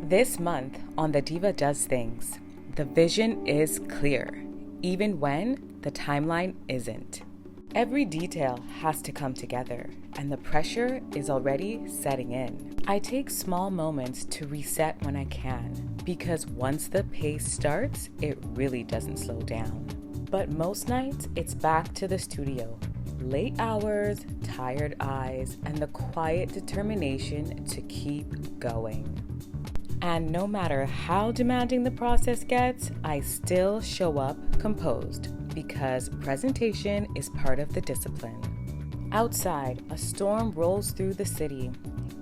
This month on The Diva Does Things, the vision is clear, even when the timeline isn't. Every detail has to come together, and the pressure is already setting in. I take small moments to reset when I can, because once the pace starts, it really doesn't slow down. But most nights, it's back to the studio. Late hours, tired eyes, and the quiet determination to keep going. And no matter how demanding the process gets, I still show up composed because presentation is part of the discipline. Outside, a storm rolls through the city.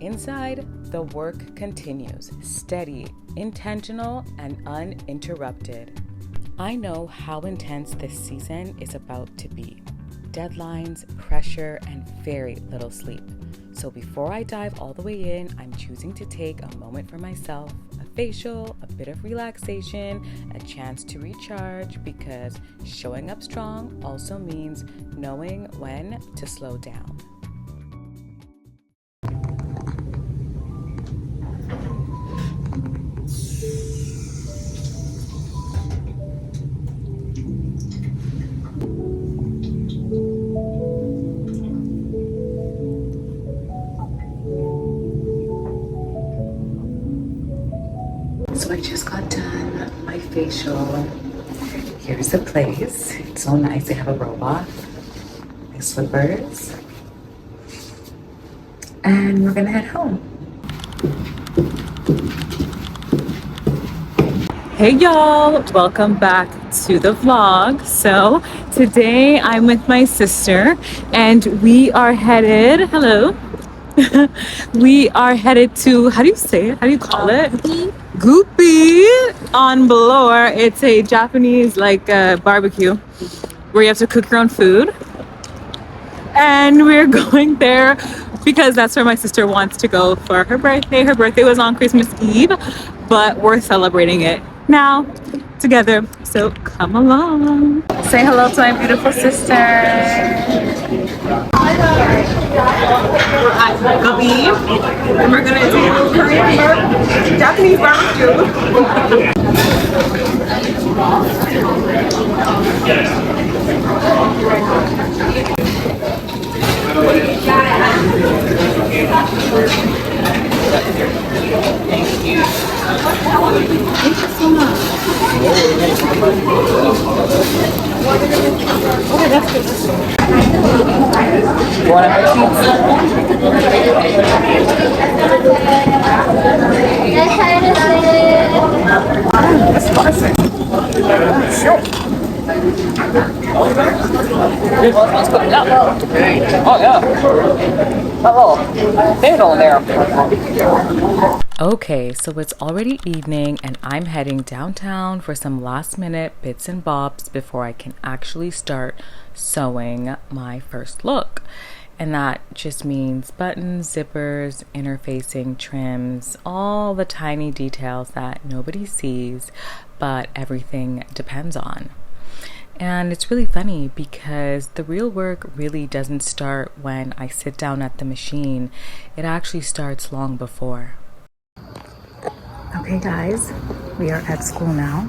Inside, the work continues, steady, intentional, and uninterrupted. I know how intense this season is about to be. Deadlines, pressure, and very little sleep. So before I dive all the way in, I'm choosing to take a moment for myself, a facial, a bit of relaxation, a chance to recharge, because showing up strong also means knowing when to slow down. So I just got done my facial. Here's the place. It's so nice. They have a robot, my slippers, and we're gonna head home. Hey y'all, welcome back to the vlog. So today I'm with my sister and we are headed, hello. We are headed to, how do you say it? How do you call it? Goopy on Bloor. It's a Japanese barbecue where you have to cook your own food. And we're going there because that's where my sister wants to go for her birthday. Her birthday was on Christmas Eve, but we're celebrating it now together. So come along. Say hello to my beautiful sister. We're at Gobi and we're gonna do Korean Japanese barbecue. Thank you. Thank you so much. Okay, that's good. You want to have pizza? That's spicy. Sure. Let's put it up. Oh, yeah. Hello. There's on there. Okay, so it's already evening and I'm heading downtown for some last minute bits and bobs before I can actually start sewing my first look. And that just means buttons, zippers, interfacing, trims, all the tiny details that nobody sees, but everything depends on. And it's really funny because the real work really doesn't start when I sit down at the machine. It actually starts long before. Okay guys, we are at school now.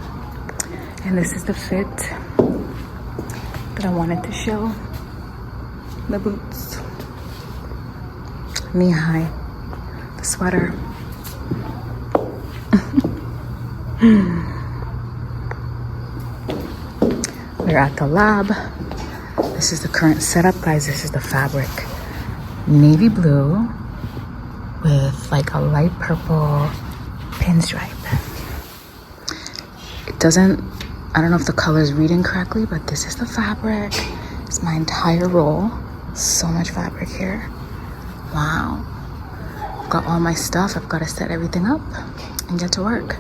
And this is the fit that I wanted to show. The boots, knee-high, the sweater. We're at the lab. This is the current setup, guys. This is the fabric. Navy blue with like a light purple pinstripe. It doesn't, I don't know if the color is reading correctly, but this is the fabric. It's my entire roll. So much fabric here. Wow. I've got all my stuff. I've got to set everything up and get to work.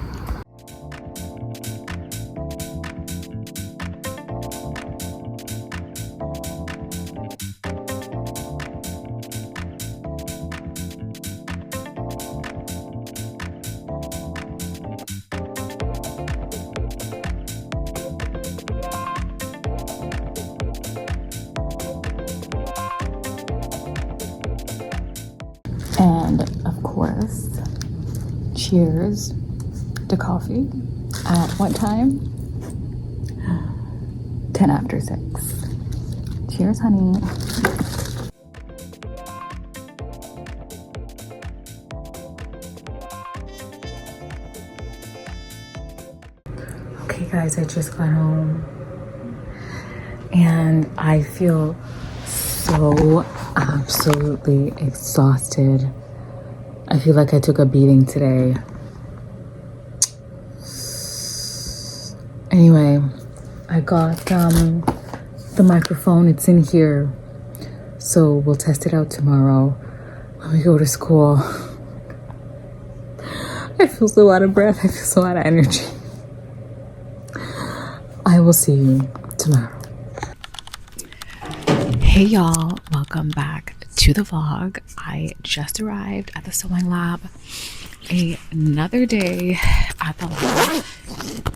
And of course, cheers to coffee at what time? 10 after 6. Cheers, honey. Okay guys, I just got home and I feel so absolutely exhausted. I feel like I took a beating today. Anyway, I got the microphone. It's in here, so we'll test it out tomorrow when we go to school. I feel so out of breath. I feel so out of energy. I will see you tomorrow. Hey y'all, welcome back to the vlog. I just arrived at the sewing lab. Another day at the lab.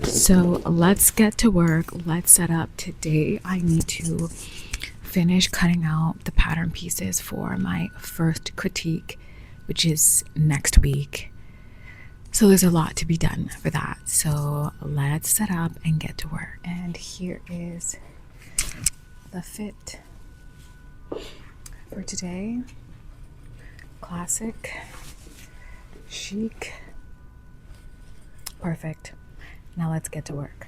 So let's get to work. Let's set up. Today I need to finish cutting out the pattern pieces for my first critique, which is next week. So there's a lot to be done for that. So let's set up and get to work. And here is the fit for today. Classic, chic, perfect. Now let's get to work.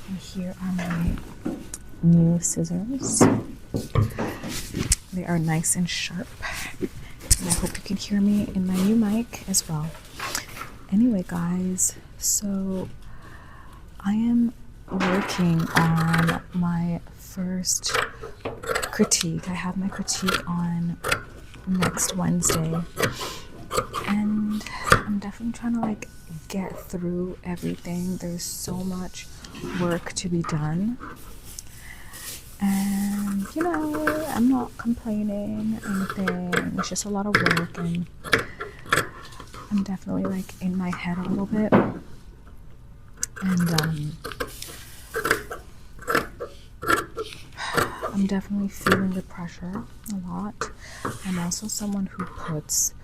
And here are my new scissors. They are nice and sharp. And I hope you can hear me in my new mic as well. Anyway, guys, so I am working on my first critique. I have my critique on next Wednesday. And I'm definitely trying to like get through everything. There's so much work to be done. And you know, I'm not complaining or anything. It's just a lot of work, and I'm definitely like in my head a little bit. And I'm definitely feeling the pressure a lot. I'm also someone who puts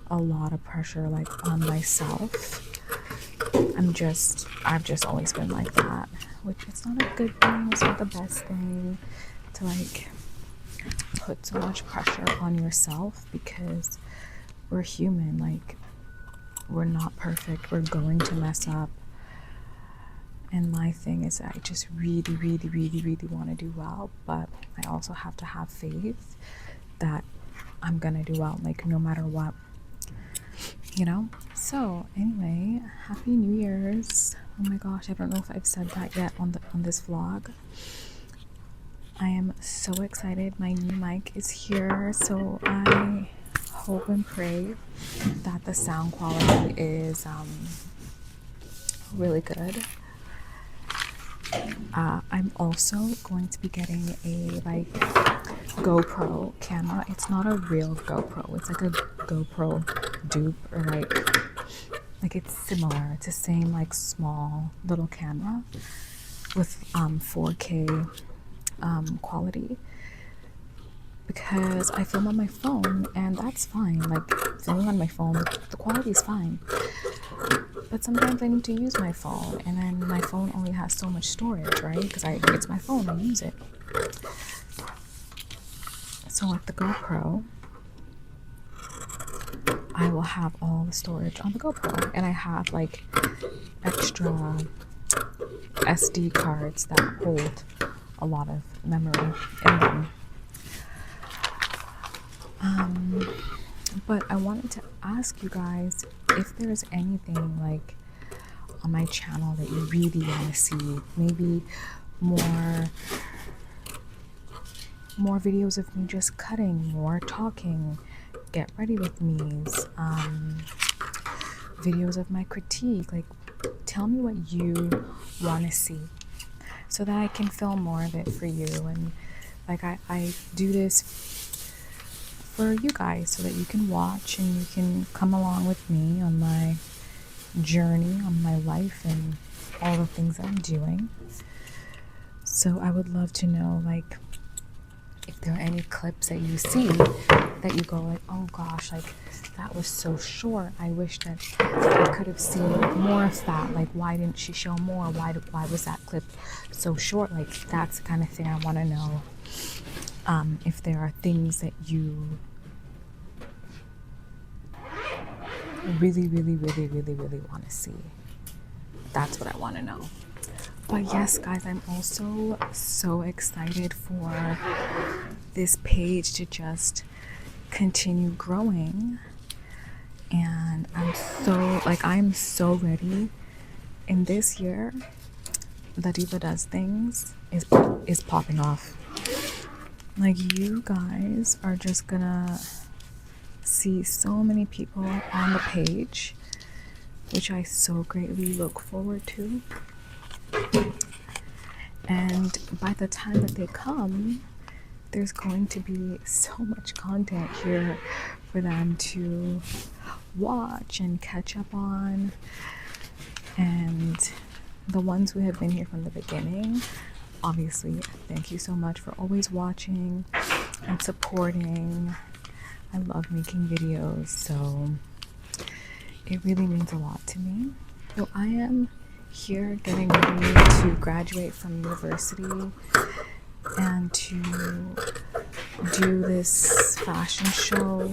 a lot of pressure like on myself. I've just always been like that, which is not a good thing. It's not the best thing to like put so much pressure on yourself, because we're human. Like, we're not perfect. We're going to mess up. And my thing is I just really, really, really, really want to do well, but I also have to have faith that I'm gonna do well, like no matter what. You know? So anyway, happy New Year's. Oh my gosh, I don't know if I've said that yet on this vlog. I am so excited. My new mic is here, so I hope and pray that the sound quality is really good. I'm also going to be getting a like GoPro camera. It's not a real GoPro. It's like a GoPro dupe, or like it's similar. It's the same like small little camera with 4K quality, because I film on my phone and that's fine. Like filming on my phone, the quality is fine. But sometimes I need to use my phone, and then my phone only has so much storage, right? Because it's my phone, I use it. So with the GoPro, I will have all the storage on the GoPro, and I have like extra SD cards that hold a lot of memory in them. But I wanted to ask you guys if there's anything like on my channel that you really want to see. Maybe more videos of me just cutting, more talking, get ready with me's, videos of my critique. Like, tell me what you want to see so that I can film more of it for you. And like I do this for you guys so that you can watch and you can come along with me on my journey, on my life, and all the things that I'm doing. So I would love to know, like, if there are any clips that you see that you go like, oh gosh, like that was so short. I wish that I could have seen more of that. Like, why didn't she show more? Why was that clip so short? Like, that's the kind of thing I want to know. If there are things that you really, really, really, really, really want to see, that's what I want to know. But yes, guys, I'm also so excited for this page to just continue growing. And I'm so ready. In this year, the Diva Does Things is popping off. Like, you guys are just gonna see so many people on the page, which I so greatly look forward to. And by the time that they come, there's going to be so much content here for them to watch and catch up on. And the ones who have been here from the beginning, obviously, thank you so much for always watching and supporting. I love making videos, so it really means a lot to me. So I am here getting ready to graduate from university and to do this fashion show.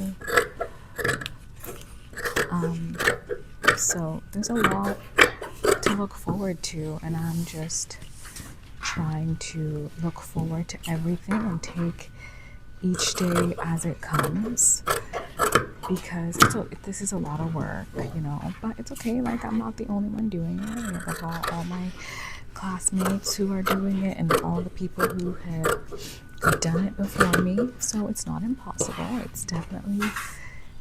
So there's a lot to look forward to, and I'm just trying to look forward to everything and take each day as it comes, because this is a lot of work, but it's okay. Like, I'm not the only one doing it. Like, all my classmates who are doing it and all the people who have done it before me, so it's not impossible. It's definitely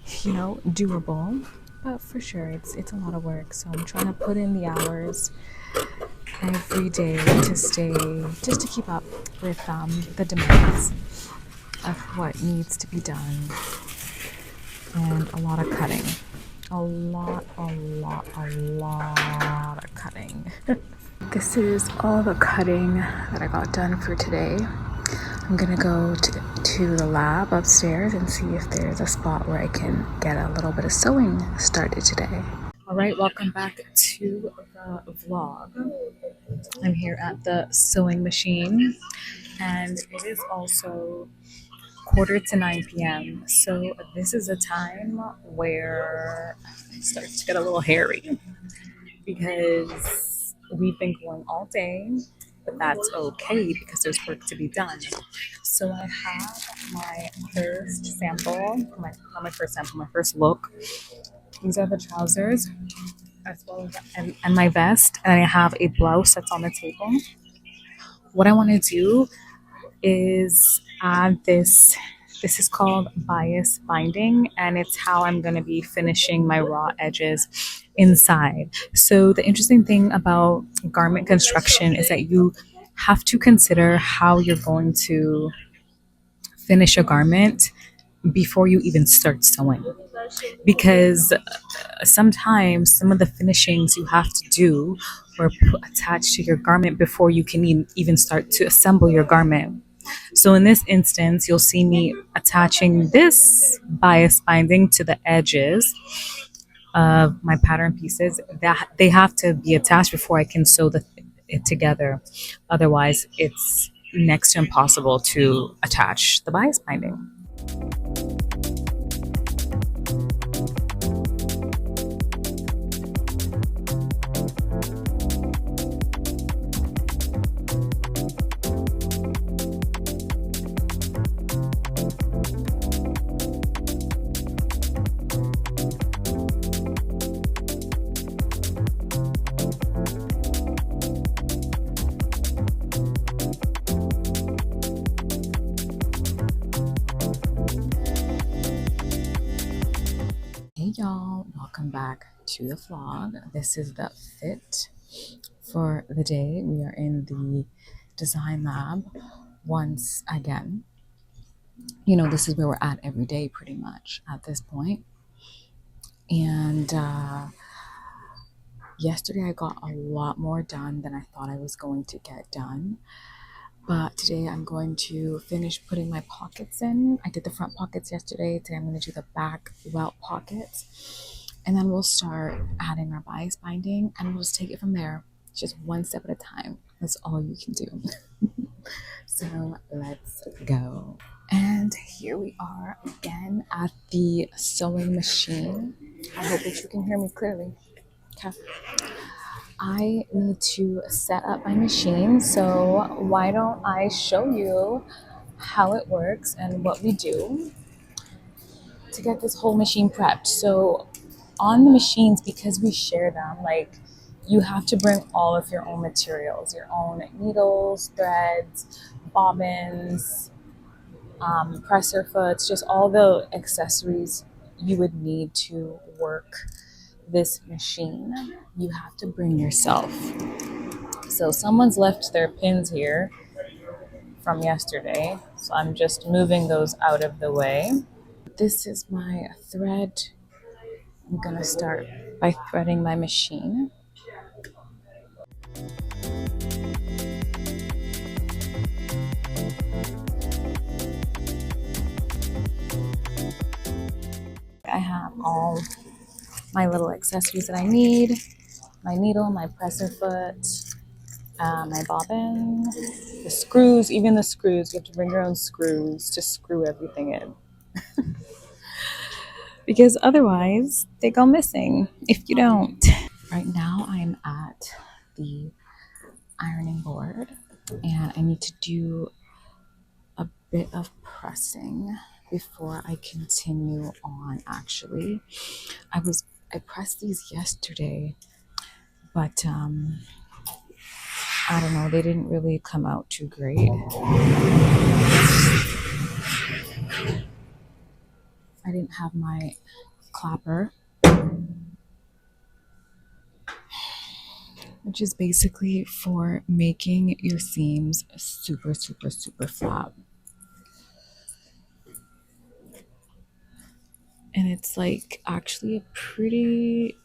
doable, but for sure it's a lot of work. So I'm trying to put in the hours every day to keep up with the demands of what needs to be done, and a lot of cutting, a lot of cutting. This is all the cutting that I got done for today. I'm gonna go to the lab upstairs and see if there's a spot where I can get a little bit of sewing started today. All right, welcome back to the vlog. I'm here at the sewing machine, and it is also 8:45 p.m. So this is a time where it starts to get a little hairy because we've been going all day, but that's okay because there's work to be done. So I have my first sample, my first look. These are the trousers, as well as and my vest, and I have a blouse that's on the table. What I want to do is add this. This is called bias binding, and it's how I'm going to be finishing my raw edges inside. So the interesting thing about garment construction is that you have to consider how you're going to finish a garment before you even start sewing, because sometimes some of the finishings you have to do or attach to your garment before you can even start to assemble your garment. So in this instance, you'll see me attaching this bias binding to the edges of my pattern pieces. That they have to be attached before I can sew it together. Otherwise, it's next to impossible to attach the bias binding. Hey y'all, welcome back to the vlog. This is the fit for the day. We are in the design lab once again. you know, this is where we're at every day pretty much at this point. And yesterday I got a lot more done than I thought I was going to get done. But today I'm going to finish putting my pockets in. I did the front pockets yesterday. Today I'm going to do the back welt pockets. And then we'll start adding our bias binding and we'll just take it from there. Just one step at a time. That's all you can do. So let's go. And here we are again at the sewing machine. I hope that you can hear me clearly. Okay. I need to set up my machine, so why don't I show you how it works and what we do to get this whole machine prepped. So on the machines, because we share them, like, you have to bring all of your own materials, your own needles, threads, bobbins, presser foots, just all the accessories you would need to work this machine. You have to bring yourself. So someone's left their pins here from yesterday, so I'm just moving those out of the way. This is my thread. I'm gonna start by threading my machine. I have all my little accessories that I need. My needle, my presser foot, my bobbin, the screws, even the screws. You have to bring your own screws to screw everything in. Because otherwise they go missing if you don't. Right now I'm at the ironing board and I need to do a bit of pressing before I continue on. Actually, I pressed these yesterday, but I don't know, they didn't really come out too great. I didn't have my clapper, which is basically for making your seams super, super, super flat. And it's like actually a pretty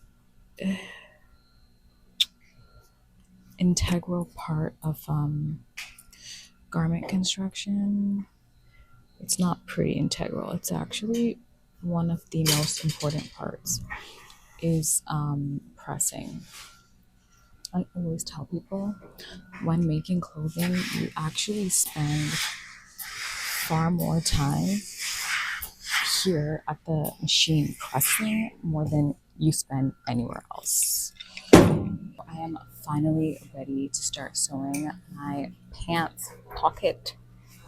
integral part of garment construction. It's not pretty integral. It's actually one of the most important parts is pressing. I always tell people when making clothing, you actually spend far more time here at the machine pressing more than you spend anywhere else. I am finally ready to start sewing my pants pocket.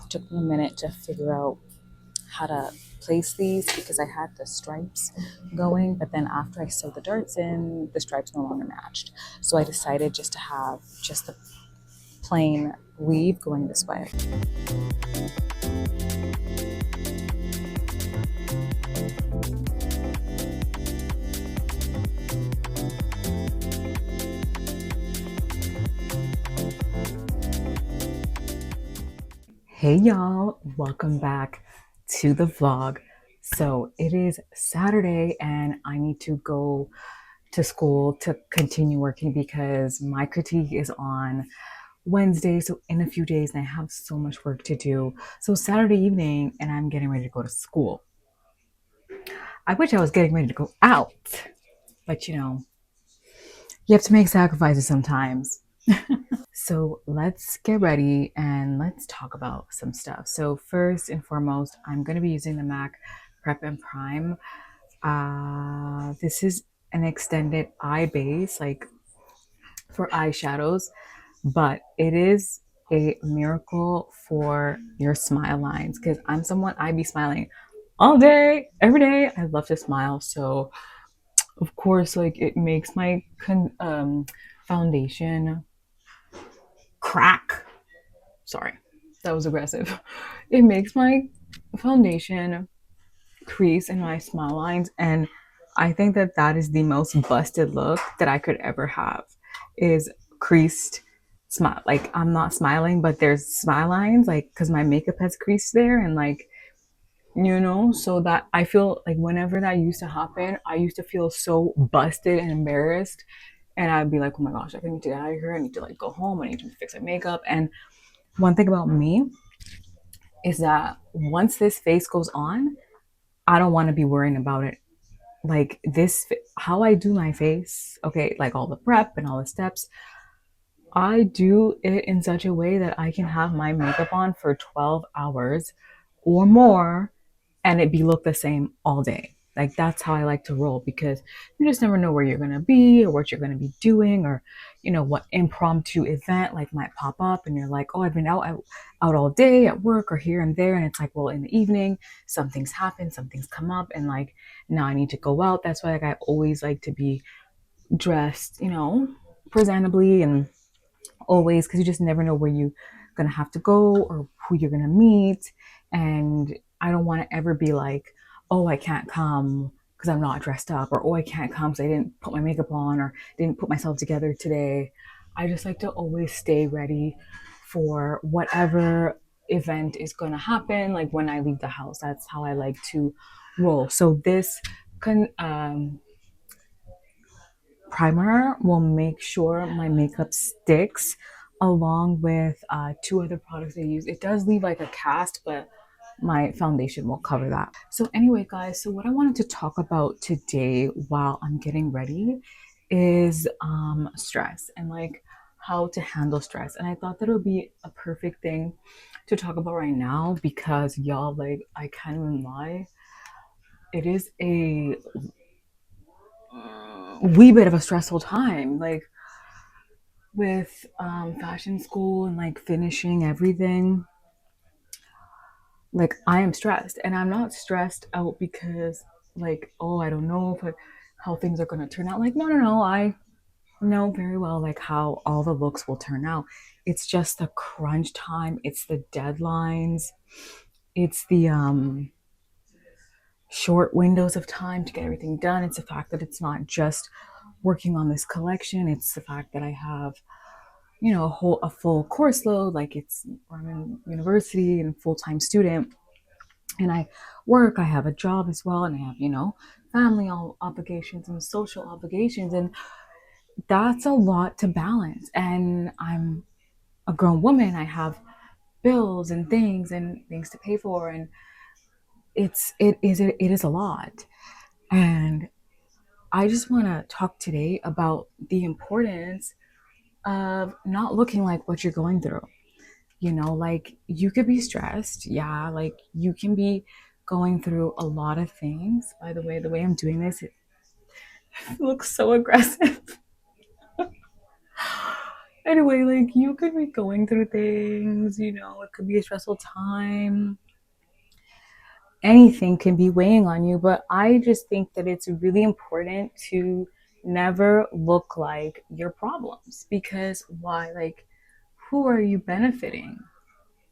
It took me a minute to figure out how to place these because I had the stripes going, but then after I sewed the darts in, the stripes no longer matched. So I decided just to have just the plain weave going this way. Hey y'all, welcome back to the vlog. So it is Saturday and I need to go to school to continue working because my critique is on Wednesday, so in a few days, and I have so much work to do. So Saturday evening and I'm getting ready to go to school. I wish I was getting ready to go out, but you know, you have to make sacrifices sometimes. So let's get ready and let's talk about some stuff. So first and foremost, I'm going to be using the MAC Prep and Prime. This is an extended eye base, like for eyeshadows, but it is a miracle for your smile lines because I'm someone, I be smiling all day, every day. I love to smile. So of course, like it makes my foundation crack. Sorry, that was aggressive. It makes my foundation crease in my smile lines, and I think that that is the most busted look that I could ever have is creased smile. Like I'm not smiling, but there's smile lines, like because my makeup has creased there, and like so that I feel like whenever that used to happen, I used to feel so busted and embarrassed. And I'd be like, oh my gosh, I need to get out of here. I need to like go home. I need to fix my makeup. And one thing about me is that once this face goes on, I don't want to be worrying about it. Like this, how I do my face, okay, like all the prep and all the steps, I do it in such a way that I can have my makeup on for 12 hours or more and it be look the same all day. Like that's how I like to roll because you just never know where you're gonna be or what you're gonna be doing or what impromptu event like might pop up and you're like, oh, I've been out all day at work or here and there, and it's like, well, in the evening something's happened, something's come up, and like now I need to go out. That's why like I always like to be dressed, presentably and always, because you just never know where you're gonna have to go or who you're gonna meet. And I don't want to ever be like, oh, I can't come because I'm not dressed up, or oh, I can't come because I didn't put my makeup on or didn't put myself together today. I just like to always stay ready for whatever event is going to happen. Like when I leave the house, that's how I like to roll. So this can primer will make sure my makeup sticks along with two other products I use. It does leave like a cast, but my foundation will cover that. So anyway, guys, so what I wanted to talk about today while I'm getting ready is stress and like how to handle stress. And I thought that would be a perfect thing to talk about right now because y'all, like, I can't even lie. It is a wee bit of a stressful time. Like with fashion school and like finishing everything, like I am stressed, and I'm not stressed out because like, oh, I don't know if how things are going to turn out. Like no, I know very well like how all the looks will turn out. It's just the crunch time, it's the deadlines, it's the short windows of time to get everything done. It's the fact that it's not just working on this collection, it's the fact that I have a full course load. Like I'm in university and full-time student, and I work, I have a job as well, and I have family obligations and social obligations, and that's a lot to balance. And I'm a grown woman, I have bills and things to pay for, and it is a lot. And I just want to talk today about the importance of not looking like what you're going through. Like you could be stressed. Yeah, like you can be going through a lot of things. By the way I'm doing this, it looks so aggressive. Anyway, like you could be going through things, it could be a stressful time. Anything can be weighing on you, but I just think that it's really important to never look like your problems, because why? Like, who are you benefiting?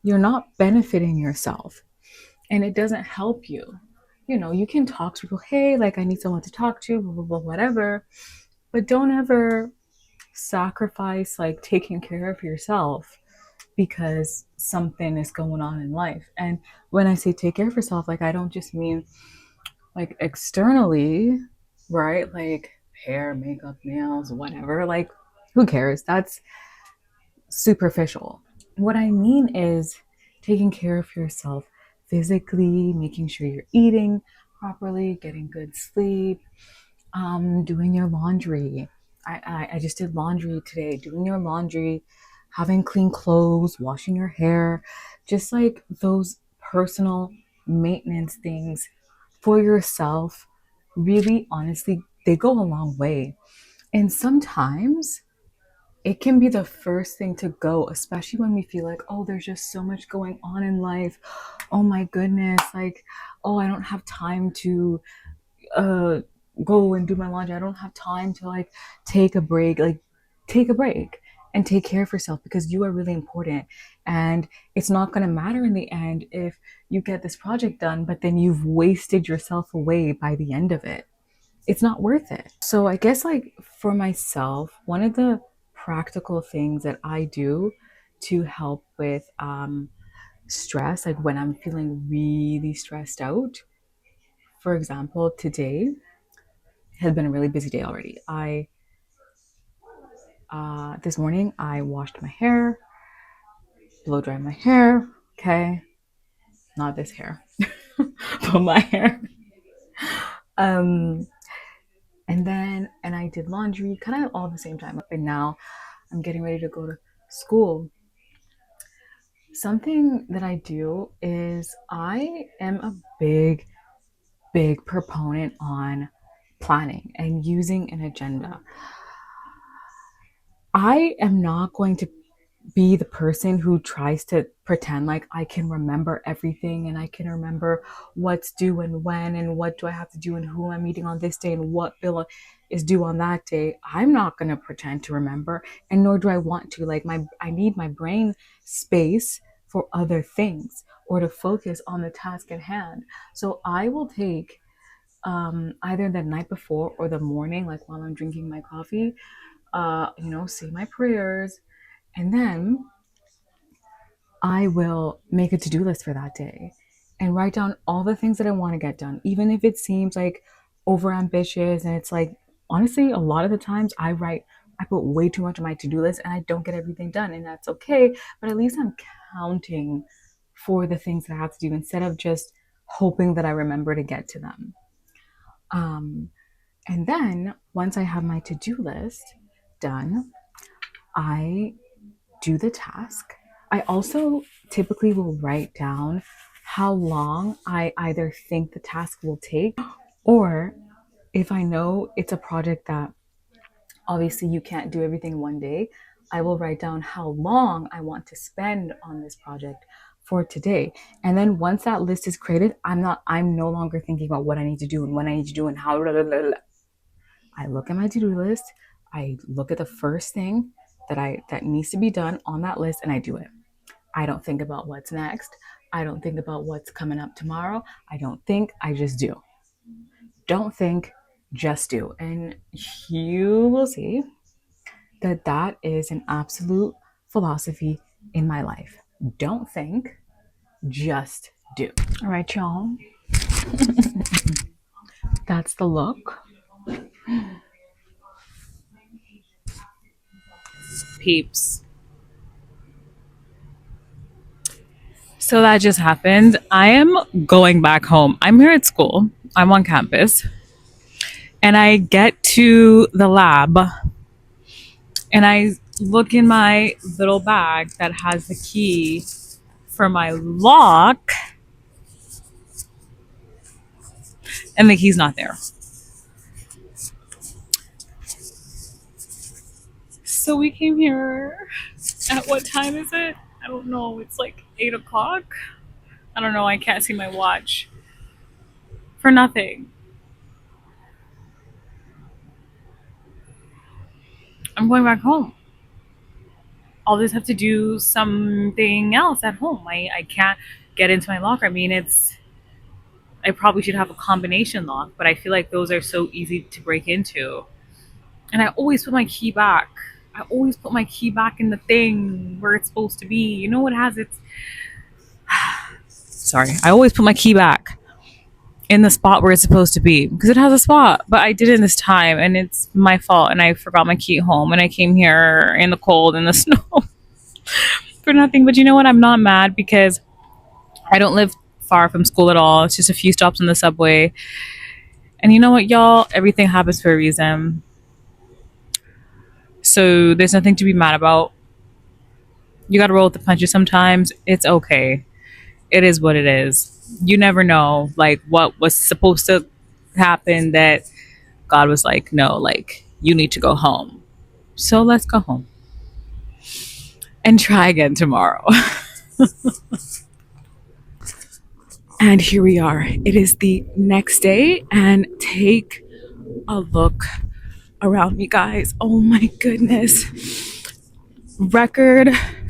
You're not benefiting yourself, and it doesn't help you. You can talk to people, hey, like I need someone to talk to, blah, blah, blah, whatever, but don't ever sacrifice like taking care of yourself because something is going on in life. And when I say take care of yourself, like I don't just mean like externally, right? Like hair, makeup, nails, whatever. Like who cares? That's superficial. What I mean is taking care of yourself physically, making sure you're eating properly, getting good sleep, doing your laundry. I just did laundry today, doing your laundry, having clean clothes, washing your hair, just like those personal maintenance things for yourself. Really, honestly, they go a long way. And sometimes it can be the first thing to go, especially when we feel like, oh, there's just so much going on in life. Oh my goodness, like, oh, I don't have time to uh go and do my laundry. I don't have time to like take a break. Like take a break and take care of yourself, because you are really important. And it's not going to matter in the end if you get this project done, but then you've wasted yourself away by the end of it. It's not worth it. So I guess like for myself, one of the practical things that I do to help with stress, like when I'm feeling really stressed out. For example, today has been a really busy day already. I This morning I washed my hair, blow dried my hair. Okay, not this hair, but my hair. Um, and I did laundry, kind of all at the same time. And now I'm getting ready to go to school. Something that I do is I am a big proponent on planning and using an agenda. I am not going to be the person who tries to pretend like I can remember everything and I can remember what's due and when and what do I have to do and who I'm meeting on this day and what bill is due on that day. I'm not going to pretend to remember, and nor do I want to. Like, I need my brain space for other things or to focus on the task at hand. So I will take either the night before or the morning, like while I'm drinking my coffee, say my prayers, and then I will make a to-do list for that day and write down all the things that I want to get done, even if it seems like over ambitious. And it's like, honestly, a lot of the times I put way too much on my to-do list and I don't get everything done, and that's okay. But at least I'm counting for the things that I have to do instead of just hoping that I remember to get to them. And then once I have my to-do list done, I do the task. I also typically will write down how long I either think the task will take, or if I know it's a project that obviously you can't do everything in one day, I will write down how long I want to spend on this project for today. And then once that list is created, I'm no longer thinking about what I need to do and when I need to do and how. Blah, blah, blah, blah. I look at my to-do list, I look at the first thing that needs to be done on that list, and I do it. I don't think about what's next. I don't think about what's coming up tomorrow. I just do. Don't think, just do. And you will see that that is an absolute philosophy in my life. Don't think, just do. All right, y'all. That's the look. Peeps. So that just happened. I am going back home. I'm here at school. I'm on campus. And I get to the lab and I look in my little bag that has the key for my lock, and the key's not there. So we came here at what time is it? I don't know. It's like 8 o'clock. I don't know. I can't see my watch. For nothing. I'm going back home. I'll just have to do something else at home. I can't get into my locker. I mean, I probably should have a combination lock, but I feel like those are so easy to break into. And I always put my key back. I always put my key back in the thing where it's supposed to be. You know, it has its. Sorry. I always put my key back in the spot where it's supposed to be because it has a spot. But I didn't this time, and it's my fault. And I forgot my key at home, and I came here in the cold and the snow for nothing. But you know what? I'm not mad because I don't live far from school at all. It's just a few stops on the subway. And you know what, y'all? Everything happens for a reason. So there's nothing to be mad about. You gotta roll with the punches sometimes. It's okay. It is what it is. You never know, like, what was supposed to happen that God was like, no, like, you need to go home. So let's go home and try again tomorrow. And here we are. It is the next day, and take a look around me, guys. Oh my goodness. Record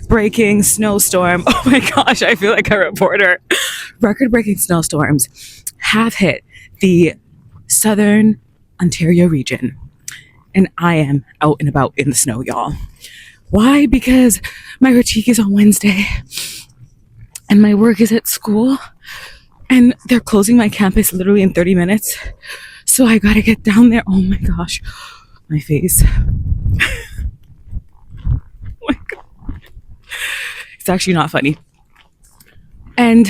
breaking snowstorm. Oh my gosh, I feel like a reporter. Record breaking snowstorms have hit the southern Ontario region, and I am out and about in the snow, y'all. Why? Because my critique is on Wednesday. and my work is at school, and they're closing my campus literally in 30 minutes. So I gotta get down there. Oh my gosh, my face. Oh my God. It's actually not funny. And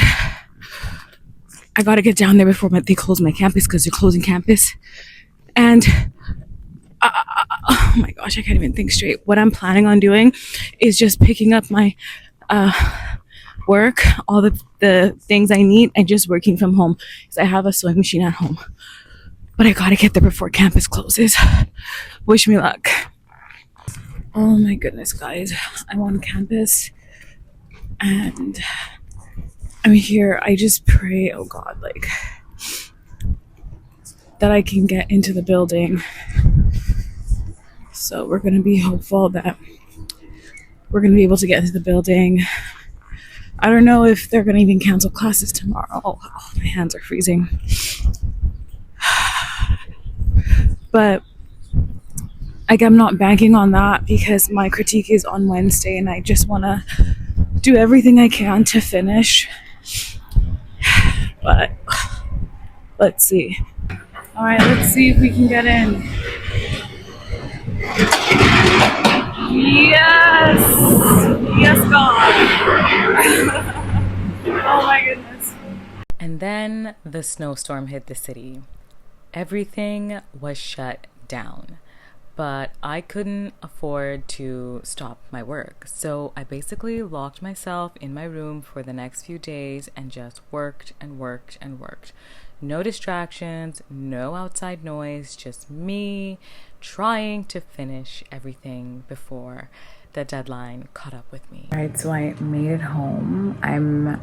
I gotta get down there before they close my campus, because they're closing campus. And oh my gosh, I can't even think straight. What I'm planning on doing is just picking up my work, all the things I need, and just working from home, because I have a sewing machine at home. But I gotta get there before campus closes. Wish me luck. Oh my goodness, guys. I'm on campus and I'm here. I just pray, oh God, like, that I can get into the building. So we're gonna be hopeful that we're gonna be able to get into the building. I don't know if they're gonna even cancel classes tomorrow. Oh, my hands are freezing. But like, I'm not banking on that, because my critique is on Wednesday and I just want to do everything I can to finish. But let's see. All right, let's see if we can get in. Yes! Yes, God! Oh my goodness. And then the snowstorm hit the city. Everything was shut down, but I couldn't afford to stop my work. So I basically locked myself in my room for the next few days and just worked and worked and worked. No distractions, no outside noise, just me trying to finish everything before the deadline caught up with me. All right, so I made it home. I'm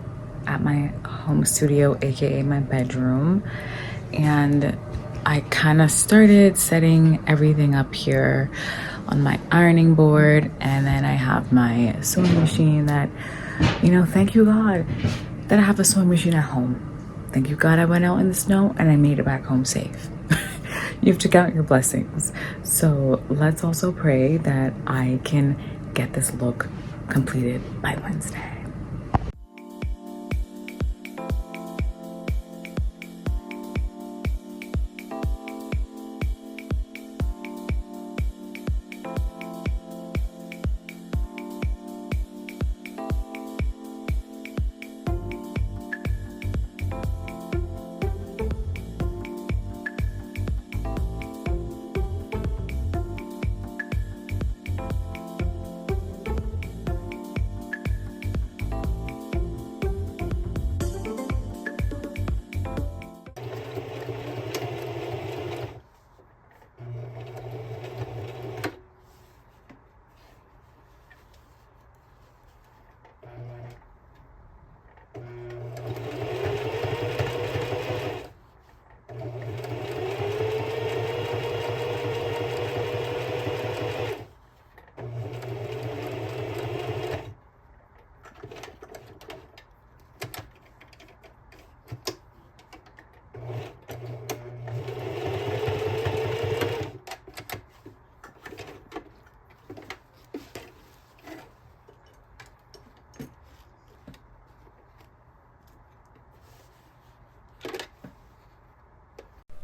at my home studio, aka my bedroom, and I kind of started setting everything up here on my ironing board, and then I have my sewing machine that, thank you God that I have a sewing machine at home. Thank you God I went out in the snow and I made it back home safe. You have to count your blessings. So let's also pray that I can get this look completed by Wednesday.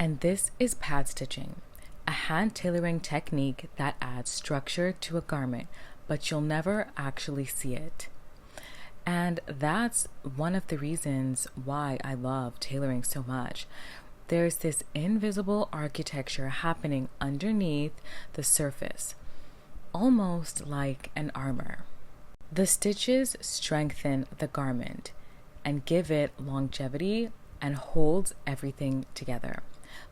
And this is pad stitching, a hand tailoring technique that adds structure to a garment, but you'll never actually see it. And that's one of the reasons why I love tailoring so much. There's this invisible architecture happening underneath the surface, almost like an armor. The stitches strengthen the garment and give it longevity and holds everything together.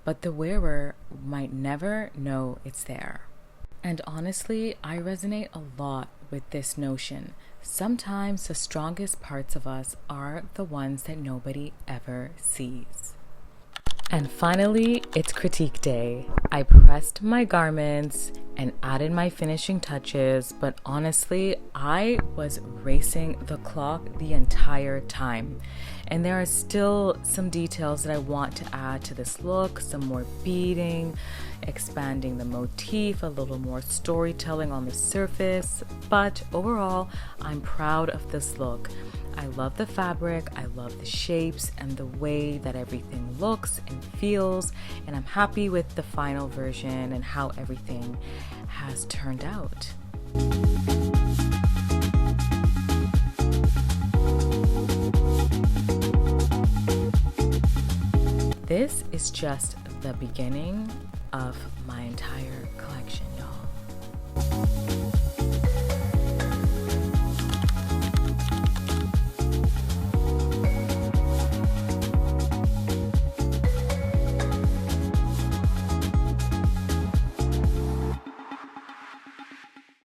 But the wearer might never know it's there. And honestly, I resonate a lot with this notion. Sometimes the strongest parts of us are the ones that nobody ever sees. And finally, it's critique day. I pressed my garments and added my finishing touches, but honestly, I was racing the clock the entire time. And there are still some details that I want to add to this look, some more beading, expanding the motif, a little more storytelling on the surface. But overall, I'm proud of this look. I love the fabric, I love the shapes and the way that everything looks and feels, and I'm happy with the final version and how everything has turned out. This is just the beginning of my entire collection, y'all.